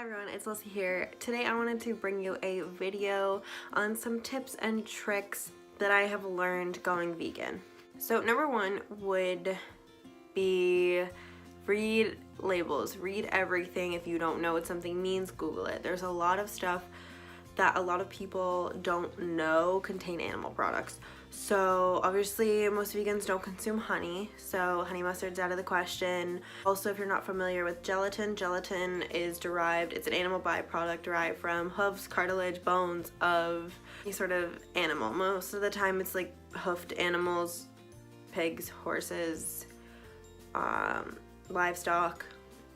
Hi everyone, it's Lucy here. Today I wanted to bring you a video on some tips and tricks that I have learned going vegan. So number one would be read labels. Read everything. If you don't know what something means, Google it. There's a lot of stuff that a lot of people don't know contain animal products. So obviously most vegans don't consume honey, so honey mustard's out of the question. Also, if you're not familiar with gelatin, gelatin is derived, it's an animal byproduct derived from hooves, cartilage, bones of any sort of animal. Most of the time it's like hoofed animals, pigs, horses, livestock,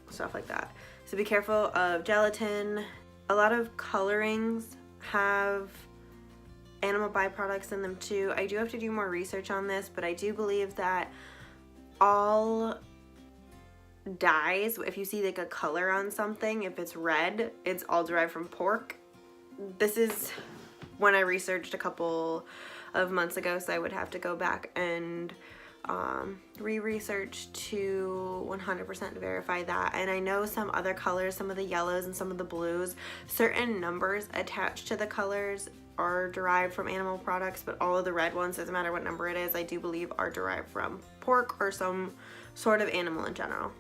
stuff like that. So be careful of gelatin. A lot of colorings have animal byproducts in them too. I do have to do more research on this, but I do believe that all dyes, if you see like a color on something, if it's red, it's all derived from pork. This is when I researched a couple of months ago, so I would have to go back and re-research to 100% verify that. And I know some other colors, some of the yellows and some of the blues, certain numbers attached to the colors are derived from animal products, but all of the red ones, doesn't matter what number it is, I do believe are derived from pork or some sort of animal in general.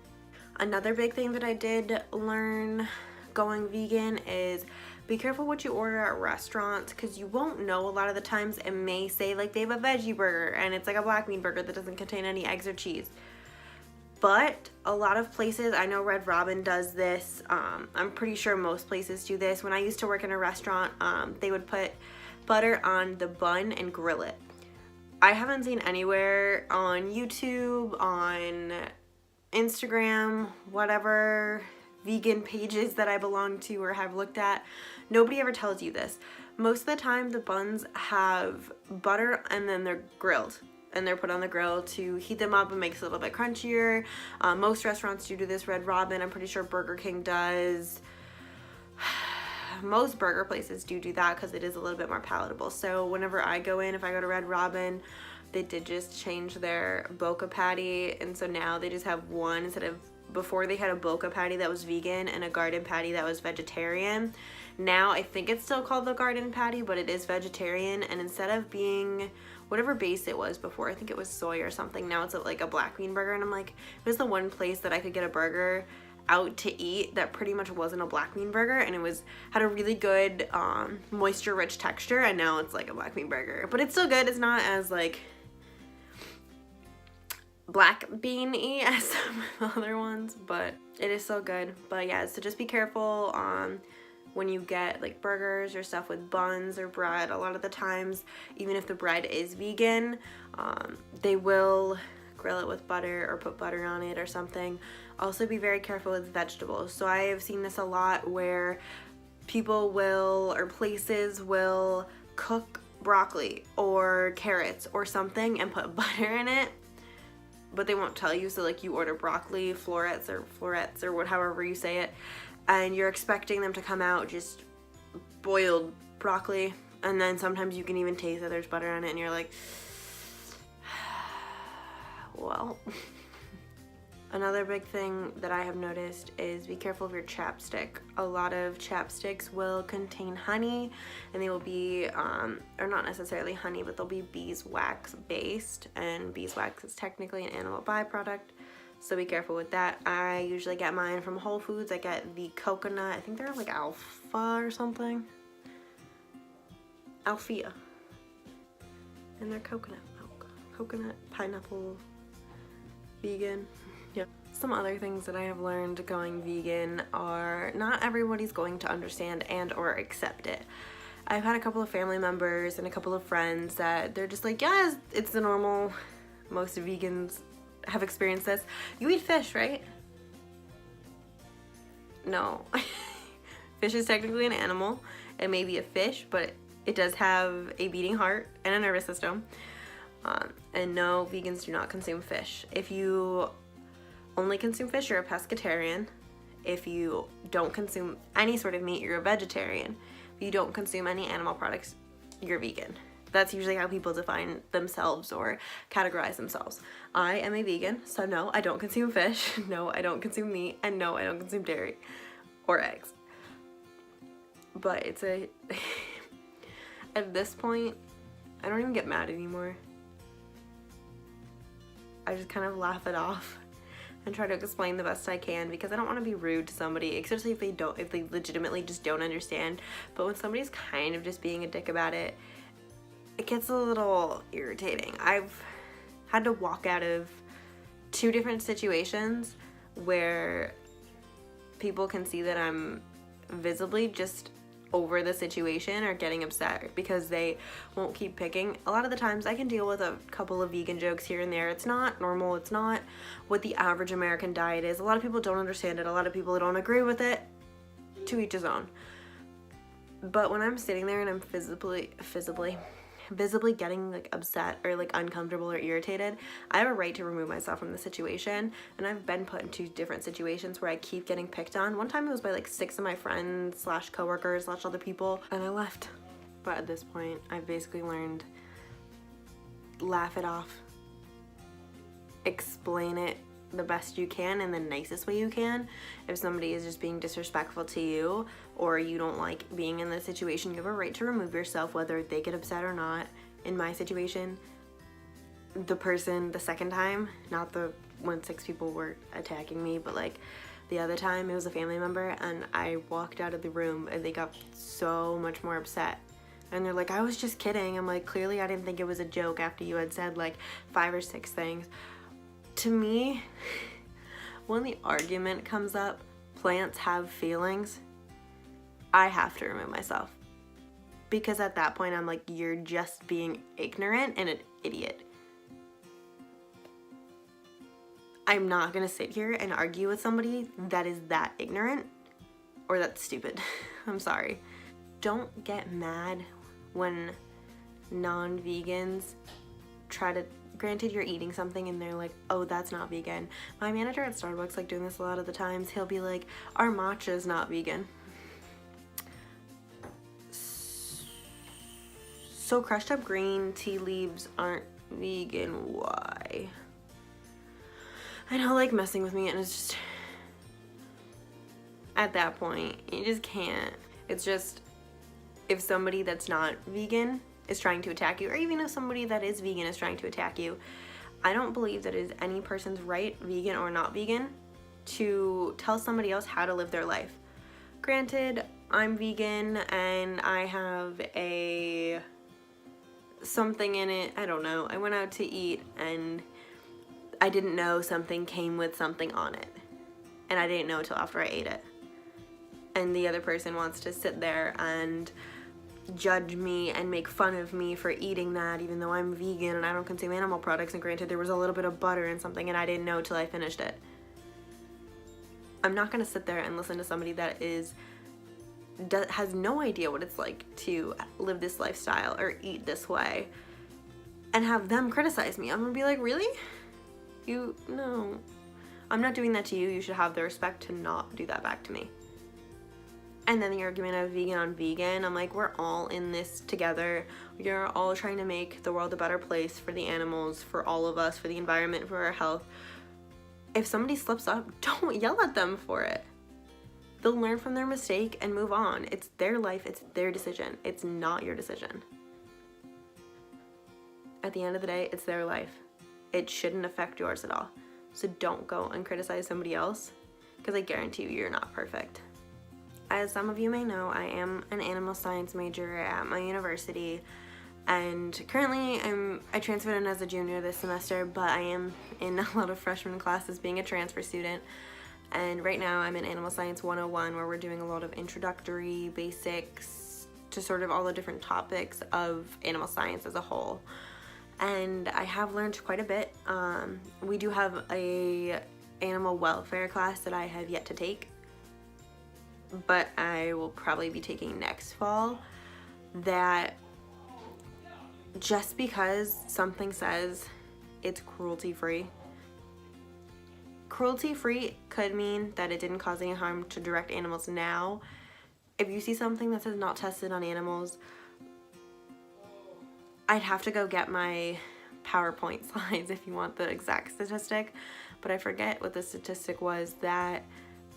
Another big thing that I did learn going vegan is be careful what you order at restaurants, because you won't know a lot of the times. It may say like they have a veggie burger and it's like a black bean burger that doesn't contain any eggs or cheese. But a lot of places, I know Red Robin does this, I'm pretty sure most places do this. When I used to work in a restaurant, they would put butter on the bun and grill it. I haven't seen anywhere on YouTube, on Instagram, whatever vegan pages that I belong to or have looked at, nobody ever tells you this. Most of the time the buns have butter and then they're grilled. And they're put on the grill to heat them up and makes it a little bit crunchier. Most restaurants do this. Red Robin, I'm pretty sure Burger King does. Most burger places do that because it is a little bit more palatable. So whenever I go in, if I go to Red Robin, they did just change their boca patty. And so now they just have one instead of, before they had a boca patty that was vegan and a garden patty that was vegetarian. Now I think it's still called the garden patty, but it is vegetarian. And instead of being whatever base it was before, I think it was soy or something, now it's like a black bean burger. And I'm like, it was the one place that I could get a burger out to eat that pretty much wasn't a black bean burger, and it was had a really good moisture rich texture, and now it's like a black bean burger, but it's still good. It's not as like black bean-y as some of the other ones, but it is so good. But yeah, so just be careful when you get like burgers or stuff with buns or bread. A lot of the times, even if the bread is vegan, they will grill it with butter or put butter on it or something. Also be very careful with vegetables. So I have seen this a lot where people will, or places will cook broccoli or carrots or something and put butter in it, but they won't tell you. So like you order broccoli, florets or whatever you say it, and you're expecting them to come out just boiled broccoli, and then sometimes you can even taste that there's butter on it and you're like, well. Another big thing that I have noticed is be careful of your chapstick. A lot of chapsticks will contain honey, and they will be, or not necessarily honey, but they'll be beeswax based, and beeswax is technically an animal byproduct. So be careful with that. I usually get mine from Whole Foods. I get the coconut, I think they're like alpha or something. Alfia. And they're coconut milk. Coconut, pineapple, vegan. Yep. Some other things that I have learned going vegan are not everybody's going to understand and or accept it. I've had a couple of family members and a couple of friends that they're just like, yeah, it's the normal, most vegans have experienced this. You eat fish, right? No. Fish is technically an animal. It may be a fish, but it does have a beating heart and a nervous system. And no, vegans do not consume fish. If you only consume fish, you're a pescatarian. If you don't consume any sort of meat, you're a vegetarian. If you don't consume any animal products, you're vegan. That's usually how people define themselves or categorize themselves. I am a vegan, so no, I don't consume fish, no, I don't consume meat, and no, I don't consume dairy or eggs. But it's a at this point, I don't even get mad anymore. I just kind of laugh it off and try to explain the best I can, because I don't want to be rude to somebody, especially if they legitimately just don't understand. But when somebody's kind of just being a dick about it, it gets a little irritating. I've had to walk out of 2 different situations where people can see that I'm visibly just over the situation or getting upset because they won't keep picking. A lot of the times I can deal with a couple of vegan jokes here and there. It's not normal. It's not what the average American diet is. A lot of people don't understand it. A lot of people don't agree with it. To each his own. But when I'm sitting there and I'm visibly getting like upset or like uncomfortable or irritated, I have a right to remove myself from the situation. And I've been put into different situations where I keep getting picked on. One time it was by like 6 of my friends / coworkers / other people, and I left. But at this point, I've basically learned, laugh it off, explain it the best you can in the nicest way you can. If somebody is just being disrespectful to you, or you don't like being in the situation, you have a right to remove yourself, whether they get upset or not. In my situation, the person the second time, not the when 6 people were attacking me, but like the other time it was a family member, and I walked out of the room and they got so much more upset. And they're like, I was just kidding. I'm like, clearly I didn't think it was a joke after you had said like 5 or 6 things. To me, when the argument comes up, plants have feelings, I have to remove myself. Because at that point, I'm like, you're just being ignorant and an idiot. I'm not gonna sit here and argue with somebody that is that ignorant or that's stupid. I'm sorry. Don't get mad when non-vegans try to, granted you're eating something and they're like, oh, that's not vegan. My manager at Starbucks like doing this a lot of the times. He'll be like, our matcha is not vegan. So crushed up green tea leaves aren't vegan, why? I know, like, messing with me, and it's just, at that point, you just can't. It's just, if somebody that's not vegan is trying to attack you, or even if somebody that is vegan is trying to attack you, I don't believe that it is any person's right, vegan or not vegan, to tell somebody else how to live their life. Granted, I'm vegan and I have something in it, I don't know. I went out to eat and I didn't know something came with something on it. And I didn't know until after I ate it. And the other person wants to sit there and judge me and make fun of me for eating that, even though I'm vegan and I don't consume animal products. And granted, there was a little bit of butter in something and I didn't know till I finished it. I'm not gonna sit there and listen to somebody that has no idea what it's like to live this lifestyle or eat this way and have them criticize me. I'm gonna be like, really? No. I'm not doing that to you. You should have the respect to not do that back to me. And then the argument of vegan on vegan, I'm like, we're all in this together. We're all trying to make the world a better place for the animals, for all of us, for the environment, for our health. If somebody slips up, don't yell at them for it. They'll learn from their mistake and move on. It's their life, it's their decision. It's not your decision. At the end of the day, it's their life. It shouldn't affect yours at all. So don't go and criticize somebody else, because I guarantee you, you're not perfect. As some of you may know, I am an animal science major at my university, and currently I transferred in as a junior this semester, but I am in a lot of freshman classes being a transfer student. And right now I'm in Animal Science 101, where we're doing a lot of introductory basics to sort of all the different topics of animal science as a whole. And I have learned quite a bit. We do have a animal welfare class that I have yet to take, but I will probably be taking next fall. That just because something says it's cruelty-free could mean that it didn't cause any harm to direct animals now. If you see something that says not tested on animals, I'd have to go get my PowerPoint slides if you want the exact statistic, but I forget what the statistic was. That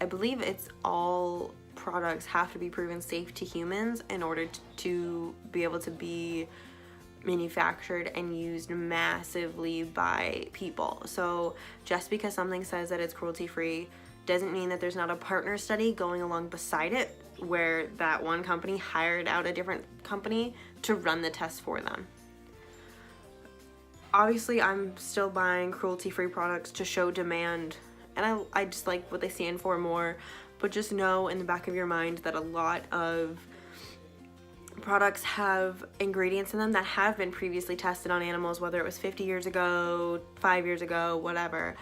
I believe it's all products have to be proven safe to humans in order to be able to be manufactured and used massively by people. So just because something says that it's cruelty-free doesn't mean that there's not a partner study going along beside it where that one company hired out a different company to run the test for them. Obviously, I'm still buying cruelty-free products to show demand, and I just like what they stand for more, but just know in the back of your mind that a lot of products have ingredients in them that have been previously tested on animals, whether it was 50 years ago, 5 years ago, whatever,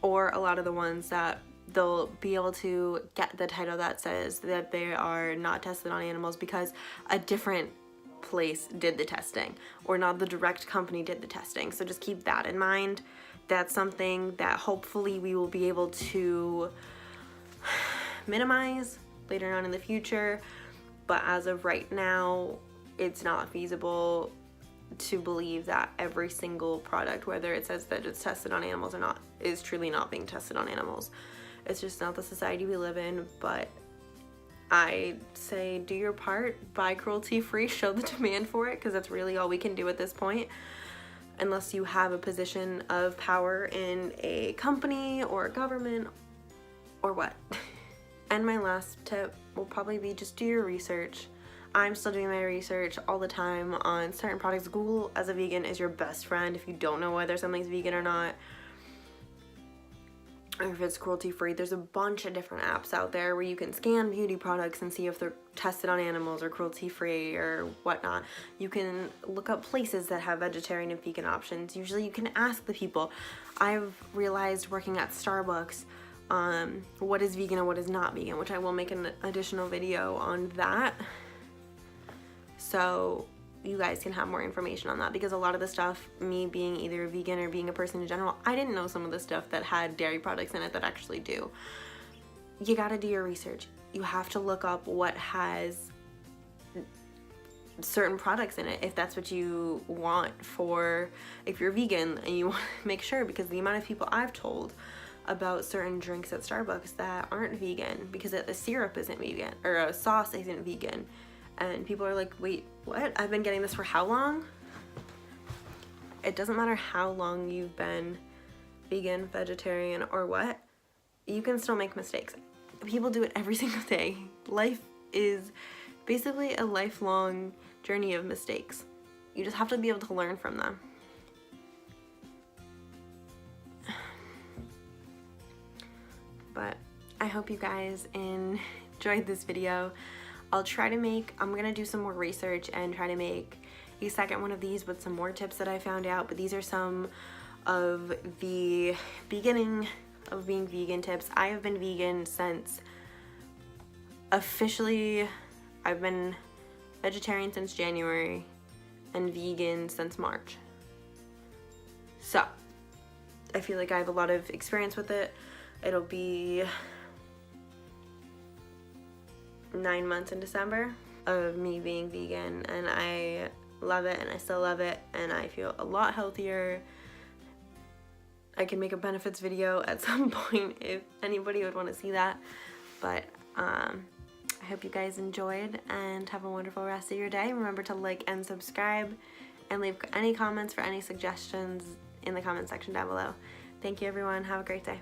or a lot of the ones that they'll be able to get the title that says that they are not tested on animals because a different place did the testing, or not the direct company did the testing. So just keep that in mind. That's something that hopefully we will be able to minimize later on in the future, but as of right now, it's not feasible to believe that every single product, whether it says that it's tested on animals or not, is truly not being tested on animals. It's just not the society we live in. But I say do your part, buy cruelty-free, show the demand for it, because that's really all we can do at this point, unless you have a position of power in a company or a government or what. And my last tip will probably be just do your research. I'm still doing my research all the time on certain products. Google as a vegan is your best friend if you don't know whether something's vegan or not, or if it's cruelty-free. There's a bunch of different apps out there where you can scan beauty products and see if they're tested on animals or cruelty-free or whatnot. You can look up places that have vegetarian and vegan options. Usually you can ask the people. I've realized working at Starbucks what is vegan and what is not vegan, which I will make an additional video on that, so you guys can have more information on that, because a lot of the stuff, me being either vegan or being a person in general, I didn't know some of the stuff that had dairy products in it that actually do. You gotta do your research. You have to look up what has certain products in it if that's what you want for, if you're vegan and you want to make sure, because the amount of people I've told about certain drinks at Starbucks that aren't vegan because the syrup isn't vegan or a sauce isn't vegan, and people are like, wait, what? I've been getting this for how long? It doesn't matter how long you've been vegan, vegetarian, or what, you can still make mistakes. People do it every single day. Life is basically a lifelong journey of mistakes. You just have to be able to learn from them. But I hope you guys enjoyed this video. I'm gonna do some more research and try to make a second one of these with some more tips that I found out, but these are some of the beginning of being vegan tips. I have been vegan since officially, I've been vegetarian since January and vegan since March. So I feel like I have a lot of experience with it. It'll be 9 months in December of me being vegan, and I love it, and I still love it, and I feel a lot healthier. I can make a benefits video at some point if anybody would want to see that, but I hope you guys enjoyed and have a wonderful rest of your day. Remember to like and subscribe, and leave any comments for any suggestions in the comment section down below. Thank you everyone, have a great day.